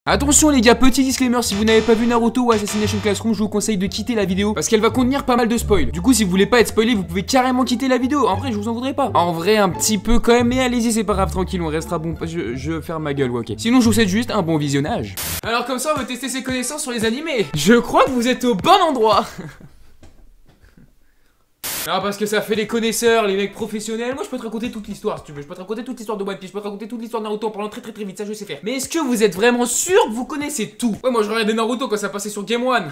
Attention les gars, petit disclaimer, si vous n'avez pas vu Naruto ou Assassination Classroom, je vous conseille de quitter la vidéo parce qu'elle va contenir pas mal de spoil. Du coup, si vous voulez pas être spoilé, vous pouvez carrément quitter la vidéo. En vrai, je vous en voudrais pas. En vrai, un petit peu quand même, mais allez-y, c'est pas grave, tranquille, on restera bon. Je ferme ma gueule, ouais, ok. Sinon, je vous souhaite juste un bon visionnage. Alors comme ça, on va tester ses connaissances sur les animés. Je crois que vous êtes au bon endroit. Non, parce que ça fait les connaisseurs, les mecs professionnels. Moi je peux te raconter toute l'histoire si tu veux. Je peux te raconter toute l'histoire de One Piece, je peux te raconter toute l'histoire de Naruto en parlant très vite, ça je sais faire. Mais est-ce que vous êtes vraiment sûr que vous connaissez tout? Ouais, moi je regardais Naruto quand ça passait sur Game One.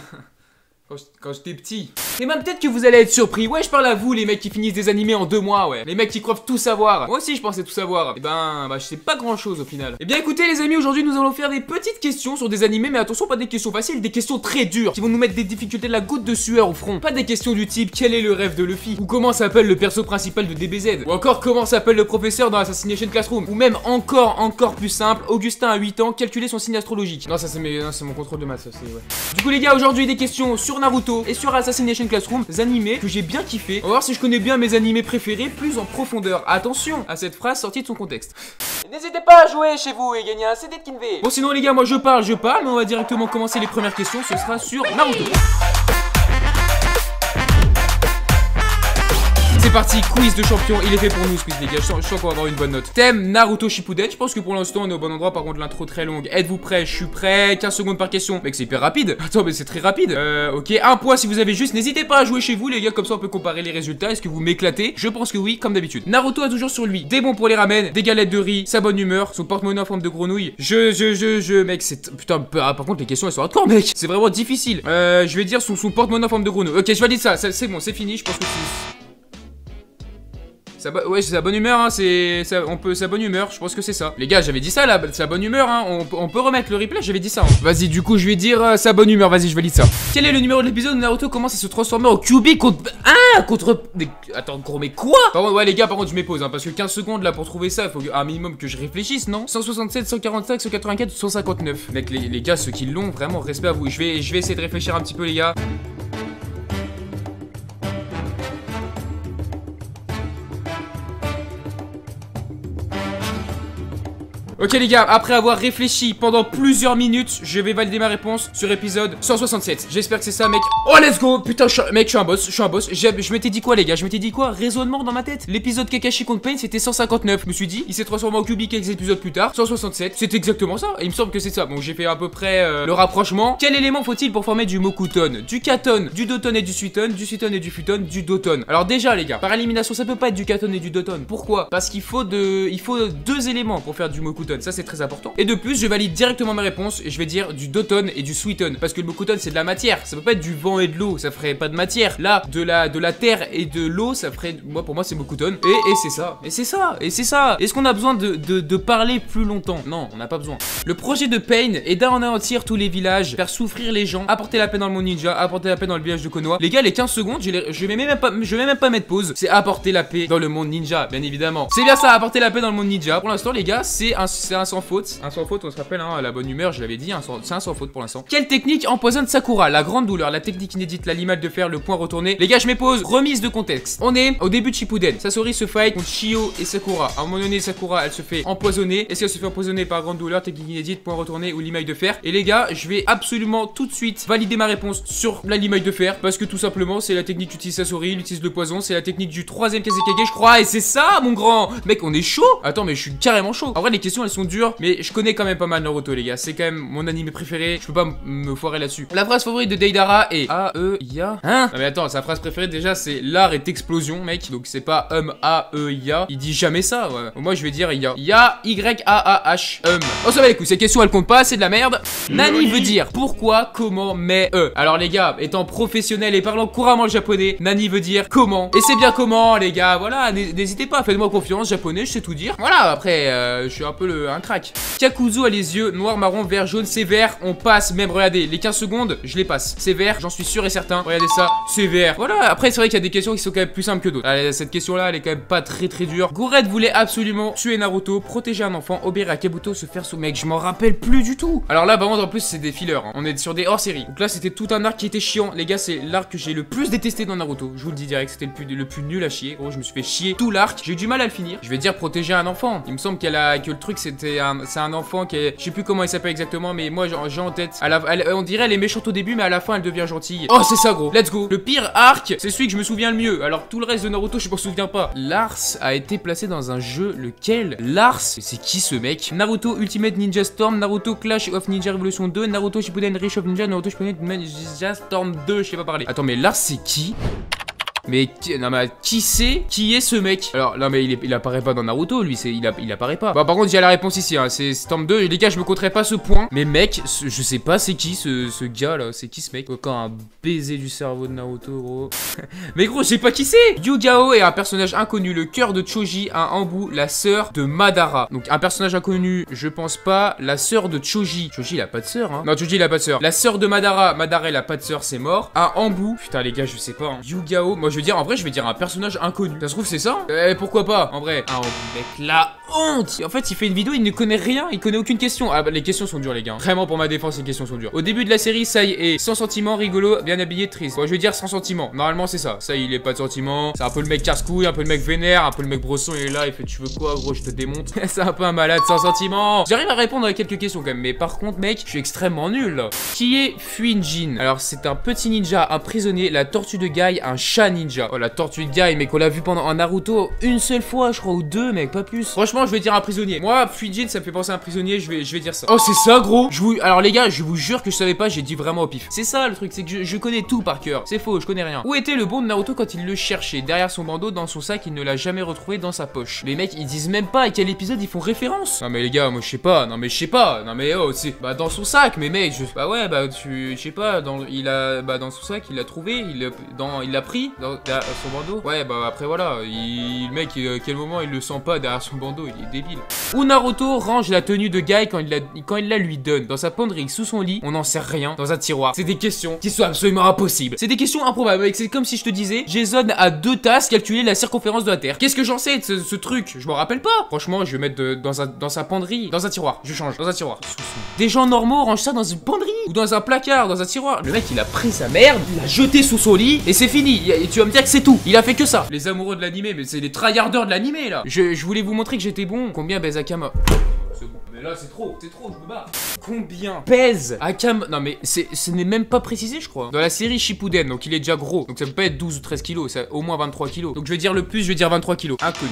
Quand j'étais petit. Et même peut-être que vous allez être surpris. Ouais, je parle à vous, les mecs qui finissent des animés en 2 mois, ouais. Les mecs qui croient tout savoir. Moi aussi, je pensais tout savoir. Et bah, je sais pas grand chose au final. Et bien, écoutez, les amis, aujourd'hui, nous allons faire des petites questions sur des animés. Mais attention, pas des questions faciles, des questions très dures qui vont nous mettre des difficultés de la goutte de sueur au front. Pas des questions du type quel est le rêve de Luffy, ou comment s'appelle le perso principal de DBZ, ou encore comment s'appelle le professeur dans Assassination Classroom, ou même encore plus simple, Augustin a 8 ans, calculer son signe astrologique. Non, ça c'est mon contrôle de maths, ça c'est ouais. Du coup, les gars, aujourd'hui, des questions sur Naruto et sur Assassination Classroom, des animés que j'ai bien kiffé. On va voir si je connais bien mes animés préférés plus en profondeur. Attention à cette phrase sortie de son contexte. N'hésitez pas à jouer chez vous et gagner un CD de Kinvé. Bon, sinon les gars, moi je parle, mais on va directement commencer les premières questions. Ce sera sur Naruto. C'est parti, quiz de champion, il est fait pour nous ce quiz les gars, je sens qu'on va avoir une bonne note. Thème Naruto Shippuden, je pense que pour l'instant on est au bon endroit, par contre l'intro très longue. Êtes-vous prêts? Je suis prêt, 15 secondes par question. Mec, c'est hyper rapide. Attends, mais c'est très rapide. Ok, un point si vous avez juste, n'hésitez pas à jouer chez vous les gars, comme ça on peut comparer les résultats. Est-ce que vous m'éclatez? Je pense que oui, comme d'habitude. Naruto a toujours sur lui des bons pour les ramen, des galettes de riz, sa bonne humeur, son porte-monnaie en forme de grenouille. Mec, c'est... Putain, par contre les questions elles sont hardcore mec, c'est vraiment difficile. Je vais dire son porte-monnaie en forme de grenouille. Ok, je valide ça, c'est bon, c'est fini, je pense que c'est... Ouais, c'est sa bonne humeur, hein, sa bonne humeur, je pense que c'est ça. Les gars, j'avais dit ça là, sa bonne humeur, hein, on peut remettre le replay, j'avais dit ça. Hein. Vas-y, du coup, je vais dire sa bonne humeur, vas-y, je valide ça. Quel est le numéro de l'épisode où Naruto commence à se transformer en Kyuubi contre... Ah, contre... Attends, gros, mais quoi? Par contre, ouais, les gars, par contre, je m'épose, hein, parce que 15 secondes là pour trouver ça, il faut un minimum que je réfléchisse, non? 167, 145, 184, 159. Mec, les gars, ceux qui l'ont, vraiment, respect à vous. Je vais essayer de réfléchir un petit peu, les gars. Ok les gars, après avoir réfléchi pendant plusieurs minutes, je vais valider ma réponse sur épisode 167. J'espère que c'est ça mec. Oh let's go. Putain mec, je suis un boss, Je m'étais dit quoi les gars? Je m'étais dit quoi? Raisonnement dans ma tête. L'épisode Kakashi contre Pain c'était 159. Je me suis dit, il s'est transformé en Kyuubi quelques épisodes plus tard, 167. C'est exactement ça. Et il me semble que c'est ça. Bon, j'ai fait à peu près le rapprochement. Quel élément faut-il pour former du Mokuton? Du Katon, du Doton et du Suiton, du Suiton et du Futon, du Doton. Alors déjà les gars, par élimination ça peut pas être du Katon et du Doton. Pourquoi? Parce qu'il faut 2 éléments pour faire du Mokuton. Ça c'est très important. Et de plus je valide directement ma réponse et je vais dire du Doton et du Suiton. Parce que le Mokuton c'est de la matière. Ça peut pas être du vent et de l'eau. Ça ferait pas de matière. Là de la terre et de l'eau ça ferait... pour moi c'est Mokuton. Et c'est ça. Et c'est ça. Et c'est ça. Est-ce qu'on a besoin de parler plus longtemps? Non, on n'a pas besoin. Le projet de Pain est d'anéantir tous les villages, faire souffrir les gens, apporter la paix dans le monde ninja, apporter la paix dans le village de Konoha. Les gars, les 15 secondes, je vais même pas mettre pause. C'est apporter la paix dans le monde ninja, bien évidemment. C'est bien ça, apporter la paix dans le monde ninja. Pour l'instant, les gars, c'est un sans faute. Un sans faute, on se rappelle, hein, la bonne humeur, je l'avais dit, c'est un sans faute pour l'instant. Quelle technique empoisonne Sakura? La grande douleur, la technique inédite, la limade de fer, le point retourné. Les gars, je m'épose. Remise de contexte. On est au début de Shippuden. Sasori se fight contre Shio et Sakura. À un moment donné, Sakura, elle se fait empoisonner. Est-ce qu'elle se fait empoisonner par grande douleur, technique inédite, point retourné ou limaille de fer? Et les gars, je vais absolument tout de suite valider ma réponse sur la limaille de fer. Parce que tout simplement, c'est la technique qu'utilise Sasori, il utilise le poison. C'est la technique du 3ème Kazekage, je crois. Et c'est ça, mon grand. Mec, on est chaud. Attends, mais je suis carrément chaud. En vrai, les questions, elles sont dures. Mais je connais quand même pas mal Naruto, les gars. C'est quand même mon anime préféré. Je peux pas me foirer là-dessus. La phrase favorite de Deidara est A-E-I-A. Hein? Non, mais attends, sa phrase préférée, déjà, c'est l'art est explosion, mec. Donc, c'est pas A-E-I-A. Il dit jamais ça, ouais. Moi, je vais dire I-A. I-A, Y-A-A-H. Oh, ça va les couilles. Ces questions, elles comptent pas. C'est de la merde. Nani veut dire pourquoi, comment, mais Alors, les gars, étant professionnel et parlant couramment le japonais, Nani veut dire comment. Et c'est bien comment, les gars. Voilà, n'hésitez pas. Faites-moi confiance. Japonais, je sais tout dire. Voilà, après, je suis un peu un crack. Kakuzu a les yeux noir, marron, vert, jaune. C'est vert. On passe. Même, regardez, les 15 secondes, je les passe. C'est vert, j'en suis sûr et certain. Regardez ça. C'est vert. Voilà, après, c'est vrai qu'il y a des questions qui sont quand même plus simples que d'autres. Cette question-là, elle est quand même pas très dure. Gouret voulait absolument tuer Naruto, protéger un enfant, obéir à Kabuto, se faire sous. Mec, je m'en rappelle plus du tout. Alors là, par contre, en plus, c'est des fillers. Hein. On est sur des hors-série. Donc là, c'était tout un arc qui était chiant. Les gars, c'est l'arc que j'ai le plus détesté dans Naruto. Je vous le dis direct, c'était le plus nul à chier. Gros, je me suis fait chier tout l'arc. J'ai eu du mal à le finir. Je vais dire protéger un enfant. Il me semble que le truc, c'est c'est un enfant qui est, je sais plus comment il s'appelle exactement, mais moi j'ai en tête. On dirait elle est méchante au début, mais à la fin elle devient gentille. Oh c'est ça gros, let's go. Le pire arc, c'est celui que je me souviens le mieux. Alors tout le reste de Naruto, je m'en souviens pas. Lars a été placé dans un jeu, lequel? Lars, c'est qui ce mec? Naruto Ultimate Ninja Storm, Naruto Clash of Ninja Revolution 2, Naruto Shippuden Reach of Ninja, Naruto Shippuden Ninja Storm 2, je sais pas parler. Attends, mais Lars c'est qui? Mais non mais qui c'est? Qui est ce mec? Alors non mais il apparaît pas dans Naruto lui, il apparaît pas. Bah par contre il y a la réponse ici hein, c'est Storm 2. Les gars je me compterai pas ce point. Mais mec, je sais pas c'est qui ce gars là. C'est qui ce mec? Encore un baiser du cerveau de Naruto gros. Mais gros je sais pas qui c'est. Yugao est un personnage inconnu. Le cœur de Choji, un Anbu, la sœur de Madara. Donc un personnage inconnu, je pense pas. La sœur de Choji. Choji il a pas de sœur hein. Non Choji il a pas de sœur. La sœur de Madara. Madara il a pas de sœur, c'est mort. Un Anbu. Putain les gars je sais pas hein. Yugao, moi je veux dire, en vrai, je vais dire un personnage inconnu. Ça se trouve, c'est ça? Pourquoi pas? En vrai. Ah, mec, la honte! En fait, il fait une vidéo, il ne connaît rien, il connaît aucune question. Ah, bah, les questions sont dures, les gars. Vraiment, pour ma défense, les questions sont dures. Au début de la série, Sai est sans sentiment, rigolo, bien habillé, triste. Bon, je vais dire sans sentiment. Normalement, c'est ça. Sai, il est pas de sentiment. C'est un peu le mec casse-couille, un peu le mec vénère, un peu le mec brosson. Il est là, il fait, tu veux quoi, gros, je te démonte. C'est un peu un malade sans sentiment. J'arrive à répondre à quelques questions quand même. Mais par contre, mec, je suis extrêmement nul, là. Qui est Fuinjin? Alors, c'est un petit ninja, un prisonnier, la tortue de Guy, un chat ninja. Oh, la tortue de Guy, mec, on l'a vu pendant un Naruto une seule fois, je crois, ou deux, mec, pas plus. Franchement, je vais dire un prisonnier. Moi, Fuinjin, ça me fait penser à un prisonnier, je vais dire ça. Oh, c'est ça, gros. Alors, les gars, je vous jure que je savais pas, j'ai dit vraiment au pif. C'est ça, le truc, c'est que je connais tout par cœur. C'est faux, je connais rien. Où était le bon de Naruto quand il le cherchait? Derrière son bandeau, dans son sac, il ne l'a jamais retrouvé dans sa poche. Les mecs, ils disent même pas à quel épisode ils font référence. Non, mais les gars, moi, je sais pas. Non, mais je sais pas. Non, mais oh, c'est. Bah, dans son sac, mais mec, bah ouais, bah, je sais pas. Dans son sac, il l'a trouvé, il l'a pris dans son bandeau. Ouais, bah, après, voilà. Le mec, à quel moment il le sent pas derrière son bandeau? Il est débile. Où Naruto range la tenue de Guy quand il la lui donne? Dans sa penderie, sous son lit, on n'en sait rien. Dans un tiroir. C'est des questions qui sont absolument impossibles. C'est des questions improbables. C'est comme si je te disais, Jason a 2 tasses, calculer la circonférence de la Terre. Qu'est-ce que j'en sais de ce truc? Je m'en rappelle pas. Franchement, je vais mettre dans sa penderie, dans un tiroir. Je change, dans un tiroir. Des gens normaux rangent ça dans une penderie ou dans un placard, dans un tiroir. Le mec, il a pris sa merde, il l'a jeté sous son lit et c'est fini. Et tu vas me dire que c'est tout. Il a fait que ça. Les amoureux de l'animé, mais c'est les tryharders de l'animé là. Je voulais vous montrer que j'étais bon. Combien baise Akama? C'est bon. Mais là c'est trop, je me barre. Combien pèse Akama? Non mais ce n'est même pas précisé je crois. Dans la série Shippuden, donc il est déjà gros. Donc ça peut pas être 12 ou 13 kilos, c'est au moins 23 kilos. Donc je vais dire le plus, je vais dire 23 kilos. Inconnu.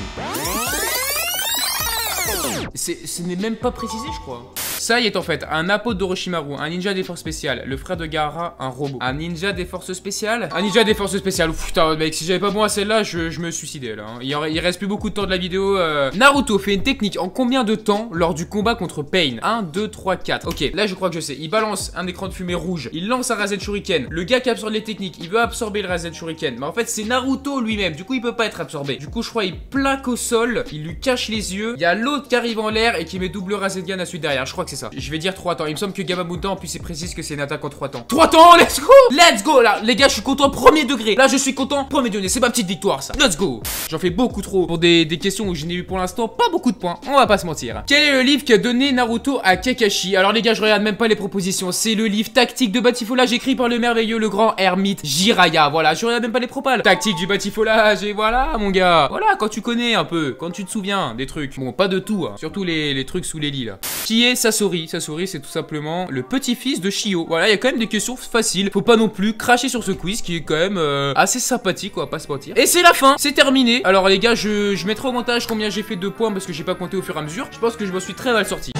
Ce n'est même pas précisé je crois. Sai est en fait un apôtre d'Orochimaru, un ninja des forces spéciales, le frère de Gaara, un robot. Un ninja des forces spéciales? Un ninja des forces spéciales. Ouf, putain mec, si j'avais pas bon à celle-là, je me suicidais là hein. Il reste plus beaucoup de temps de la vidéo. Naruto fait une technique en combien de temps lors du combat contre Pain? 1, 2, 3, 4. Ok, là je crois que je sais. Il balance un écran de fumée rouge, il lance un Rasen Shuriken. Le gars qui absorbe les techniques, il veut absorber le Rasen Shuriken. Mais en fait c'est Naruto lui-même, du coup il peut pas être absorbé. Du coup je crois il plaque au sol, il lui cache les yeux. Il y a l'autre qui arrive en l'air et qui met double Rasengan à celui derrière. Je crois que c'est ça. Je vais dire 3 temps. Il me semble que Gamabunta en plus c'est précise que c'est une attaque en 3 temps. 3 temps, let's go! Let's go! Là, les gars, je suis content premier degré. Là, je suis content premier degré. C'est ma petite victoire, ça. Let's go! J'en fais beaucoup trop pour des questions où je n'ai eu pour l'instant pas beaucoup de points. On va pas se mentir. Quel est le livre qui a donné Naruto à Kakashi? Alors, les gars, je regarde même pas les propositions. C'est le livre Tactique de batifolage écrit par le merveilleux, le grand ermite Jiraiya. Voilà, je regarde même pas les propales. Tactique du batifolage, et voilà, mon gars. Voilà, quand tu connais un peu, quand tu te souviens des trucs. Bon, pas de tout, hein. Surtout les trucs sous les lits, là. Qui est Sasori? Sasori, c'est tout simplement le petit-fils de Shio. Voilà, il y a quand même des questions faciles. Faut pas non plus cracher sur ce quiz qui est quand même assez sympathique, on va pas se mentir. Et c'est la fin, c'est terminé. Alors les gars, je mettrai au montage combien j'ai fait de points parce que j'ai pas compté au fur et à mesure. Je pense que je me suis très mal sorti.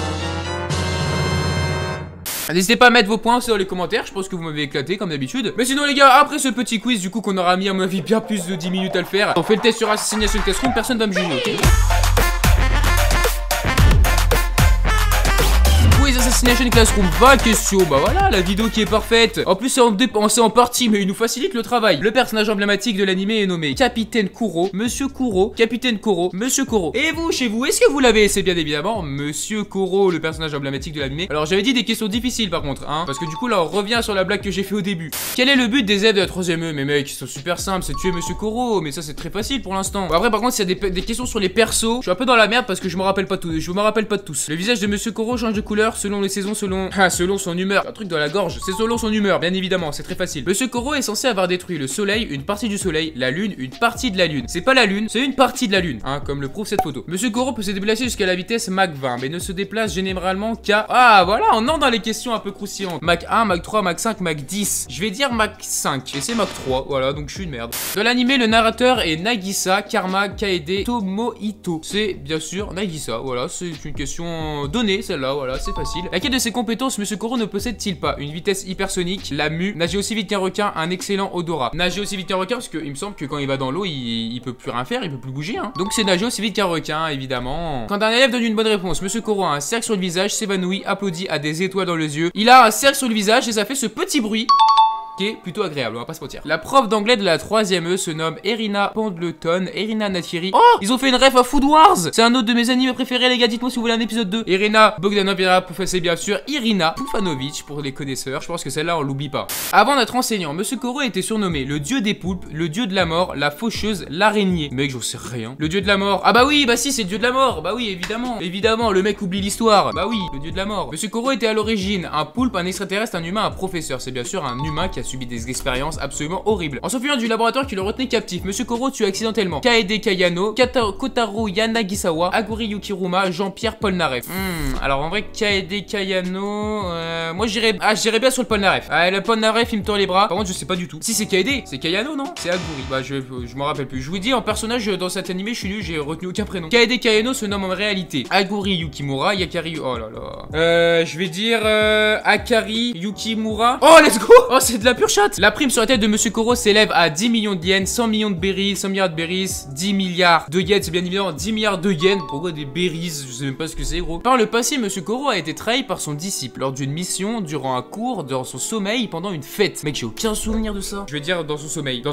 N'hésitez pas à mettre vos points aussi dans les commentaires, je pense que vous m'avez éclaté comme d'habitude. Mais sinon les gars, après ce petit quiz du coup qu'on aura mis à mon avis bien plus de 10 minutes à le faire, on fait le test sur Assassination Classroom, personne va me juger, ok? Assassination Classroom, pas question. Bah voilà, la vidéo qui est parfaite. En plus, c'est en partie, mais il nous facilite le travail. Le personnage emblématique de l'anime est nommé Capitaine Kuro, Monsieur Kuro, Capitaine Kuro, Monsieur Kuro. Et vous, chez vous, est-ce que vous l'avez? C'est bien évidemment Monsieur Kuro, le personnage emblématique de l'anime. Alors, j'avais dit des questions difficiles par contre, hein, parce que du coup, là, on revient sur la blague que j'ai fait au début. Quel est le but des élèves de la 3ème E? Mais mec, ils sont super simples, c'est tuer Monsieur Kuro. Mais ça, c'est très facile pour l'instant. Bon, après, par contre, s'il y a des questions sur les persos, je suis un peu dans la merde parce que je me rappelle pas tous. Le visage de Monsieur Kuro change de couleur selon le saisons selon son humeur. Un truc dans la gorge, c'est selon son humeur, bien évidemment, c'est très facile. Monsieur Koro est censé avoir détruit le soleil, une partie du soleil, la lune, une partie de la lune. C'est pas la lune, c'est une partie de la lune, hein, comme le prouve cette photo. Monsieur Koro peut se déplacer jusqu'à la vitesse Mach 20, mais ne se déplace généralement qu'à... Ah, voilà, on entre dans les questions un peu croustillantes. Mach 1, Mach 3, Mach 5, Mach 10. Je vais dire Mach 5, et c'est Mach 3, voilà, donc je suis une merde. Dans l'animé, le narrateur est Nagisa Karma Kaede Tomohito. C'est bien sûr Nagisa, voilà, c'est une question donnée, celle-là, voilà, c'est facile. Laquelle de ses compétences Monsieur Koro ne possède-t-il pas? Une vitesse hypersonique, la mue, nager aussi vite qu'un requin, un excellent odorat. Nager aussi vite qu'un requin, parce qu'il me semble que quand il va dans l'eau, il peut plus rien faire, il peut plus bouger, hein. Donc c'est nager aussi vite qu'un requin, évidemment. Quand un élève donne une bonne réponse, Monsieur Koro a un cercle sur le visage, s'évanouit, applaudit, a des étoiles dans les yeux. Il a un cercle sur le visage et ça fait ce petit bruit qui est plutôt agréable, on va pas se mentir. La prof d'anglais de la 3ème E se nomme Erina Pendleton, Erina Natiri. Oh, ils ont fait une ref à Food Wars. C'est un autre de mes animés préférés, les gars, dites-moi si vous voulez un épisode 2. Irina Bogdanovira, c'est bien sûr Irina Pufanovic pour les connaisseurs, je pense que celle-là on l'oublie pas. Avant d'être enseignant, Monsieur Koro était surnommé le dieu des poulpes, le dieu de la mort, la faucheuse, l'araignée. Mec, j'en sais rien. Le dieu de la mort. Ah bah oui, bah si, c'est le dieu de la mort. Bah oui, évidemment. Évidemment, le mec oublie l'histoire. Bah oui, le dieu de la mort. Monsieur Koro était à l'origine un poulpe, un extraterrestre, un humain, un professeur. C'est bien sûr un humain qui a subi des expériences absolument horribles. En s'enfuyant du laboratoire qui le retenait captif, Monsieur Koro tue accidentellement Kaede Kayano, Kotaro Yanagisawa, Aguri Yukiruma, Jean-Pierre Polnareff. Alors en vrai, Kaede Kayano, moi j'irais bien sur le Polnareff. Ah, le Polnareff il me tord les bras. Par contre, je sais pas du tout. Si c'est Kaede, c'est Kayano, non? C'est Aguri. Bah je m'en rappelle plus. Je vous dis, en personnage dans cet animé, je suis nul, j'ai retenu aucun prénom. Kaede Kayano se nomme en réalité Aguri Yukimura, Yakari. Oh là là. Je vais dire Akari Yukimura. Oh, let's go! Oh, c'est de la pure chatte. La prime sur la tête de Monsieur Koro s'élève à 10 millions de yens, 100 millions de berries, 100 milliards de berries, 10 milliards de yens, c'est bien évidemment 10 milliards de yens. Pourquoi des berries? Je sais même pas ce que c'est, gros. Par le passé, Monsieur Koro a été trahi par son disciple lors d'une mission, durant un cours, dans son sommeil, pendant une fête. Mec, j'ai aucun souvenir de ça. Je vais dire dans son sommeil. Dans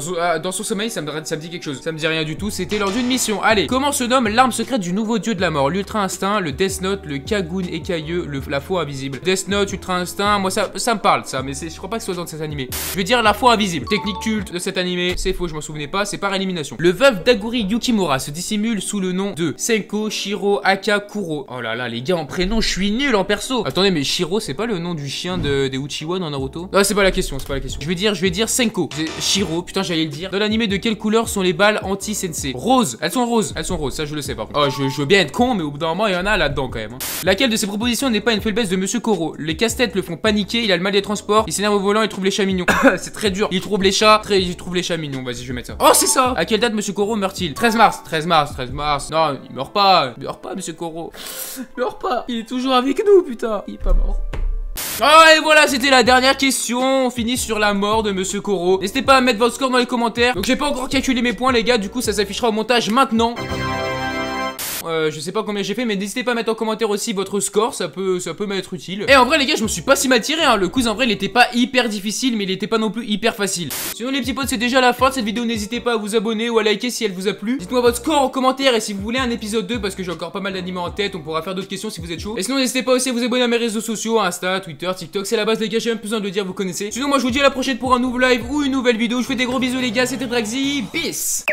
son sommeil, ça me dit quelque chose. Ça me dit rien du tout, c'était lors d'une mission. Allez, comment se nomme l'arme secrète du nouveau dieu de la mort? L'ultra instinct, le Death Note, le Kagun écailleux, la foi invisible. Death Note, ultra instinct, moi ça me parle ça, mais je crois pas que ce soit dans cet animé. Je vais dire la foi invisible. Technique culte de cet animé, c'est faux, je m'en souvenais pas, c'est par élimination. Le veuf d'Aguri Yukimura se dissimule sous le nom de Senko Shiro Aka Kuro. Oh là là, les gars, en prénom, je suis nul en perso. Attendez, mais Shiro, c'est pas le nom du chien des Uchiwa dans Naruto? Non, c'est pas la question, c'est pas la question. Je vais dire Senko. Shiro, putain, j'allais le dire. Dans l'animé, de quelle couleur sont les balles anti-sensei? Rose. Elles sont roses, ça je le sais pas. Oh, je veux bien être con, mais au bout d'un moment, il y en a là-dedans quand même. Hein. Laquelle de ces propositions n'est pas une faiblesse de Monsieur Koro? Les casse-têtes le font paniquer, il a le mal des transports, il s'énerve au volant, il trouve les chats mignons. C'est très dur. Il trouve les chats mignons. Vas-y, je vais mettre ça. Oh, c'est ça. À quelle date Monsieur Koro meurt-il? 13 mars. Non, il meurt pas, Monsieur Koro. Il meurt pas. Il est toujours avec nous, putain. Il est pas mort. Oh, et voilà, c'était la dernière question. On finit sur la mort de Monsieur Koro. N'hésitez pas à mettre votre score dans les commentaires. Donc j'ai pas encore calculé mes points, les gars. Du coup, ça s'affichera au montage maintenant. Je sais pas combien j'ai fait, mais n'hésitez pas à mettre en commentaire aussi votre score, ça peut m'être utile. Et en vrai les gars, je me suis pas si mal tiré, hein. Le quiz en vrai il était pas hyper difficile, mais il était pas non plus hyper facile. Sinon les petits potes, c'est déjà la fin de cette vidéo. N'hésitez pas à vous abonner ou à liker si elle vous a plu. Dites-moi votre score en commentaire et si vous voulez un épisode 2, parce que j'ai encore pas mal d'animés en tête. On pourra faire d'autres questions si vous êtes chaud. Et sinon n'hésitez pas aussi à vous abonner à mes réseaux sociaux, Insta, Twitter, TikTok, c'est la base les gars, j'ai même plus besoin de le dire, vous connaissez. Sinon moi je vous dis à la prochaine pour un nouveau live ou une nouvelle vidéo. Je vous fais des gros bisous les gars, c'était Draxi, peace.